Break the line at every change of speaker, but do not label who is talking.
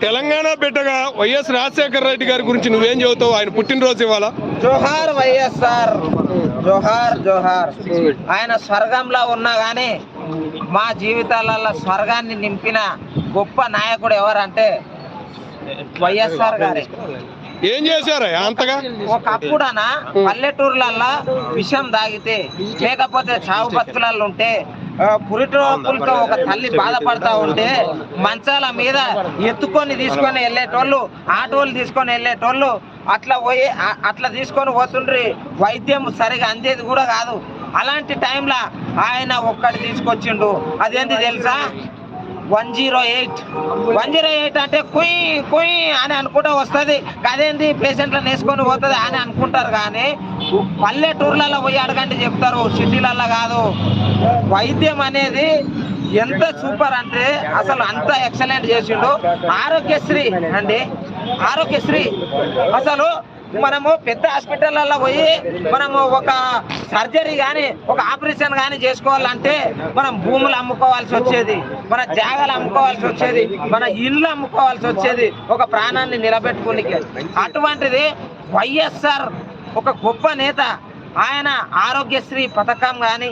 తెలంగాణ బిడ్డగా వైఎస్ రాజశేఖర రెడ్డి గారి గురించి నువ్వేం చెబుతావు? ఆయన పుట్టినరోజు ఇవాళ.
జోహార్ వైఎస్ఆర్, జోహార్ జోహార్. ఆయన స్వర్గంలో ఉన్నా కానీ మా జీవితాలలో స్వర్గాన్ని నింపిన గొప్ప నాయకుడు ఎవరంటే వైఎస్ఆర్ గారే.
ఏం చేశారు అంతగా?
ఒకప్పుడనా పల్లెటూర్లల్లో విషం తాగితే లేకపోతే చావు బతుకులలో ఉంటే పురిటోపులక ఒక తల్లి బాధపడతా ఉంటే మంచాల మీద ఎత్తుకొని తీసుకొని వెళ్ళేటోళ్ళు, ఆటోలు తీసుకొని వెళ్ళేటోళ్ళు, అట్లా తీసుకొని పోతుండ్రి. వైద్యం సరిగా అందేది కూడా కాదు. అలాంటి టైంలో ఆయన ఒక్కటి తీసుకొచ్చిండు. అదేంటి తెలుసా? 108 అంటే కుయ్ కుయ్ అని అనుకుంటూ వస్తుంది. అదేంటి పేషెంట్లను వేసుకొని పోతుంది అని అనుకుంటారు. కానీ పల్లెటూర్లలో పోయి అడగండి చెప్తారు, సిటీలలో కాదు. వైద్యం అనేది ఎంత సూపర్ అంటే అసలు అంత ఎక్సలెంట్ చేసిండు. ఆరోగ్యశ్రీ అండి, ఆరోగ్యశ్రీ అసలు మనము పెద్ద హాస్పిటల్లో పోయి మనము ఒక సర్జరీ కానీ ఒక ఆపరేషన్ కానీ చేసుకోవాలంటే మనం భూములు అమ్ముకోవాల్సి వచ్చేది, మన జాగాలు అమ్ముకోవాల్సి వచ్చేది, మన ఇల్లు అమ్ముకోవాల్సి వచ్చేది ఒక ప్రాణాన్ని నిలబెట్టుకునికి. అటువంటిది వైఎస్ఆర్ ఒక గొప్ప నేత. ఆయన ఆరోగ్యశ్రీ పథకం కానీ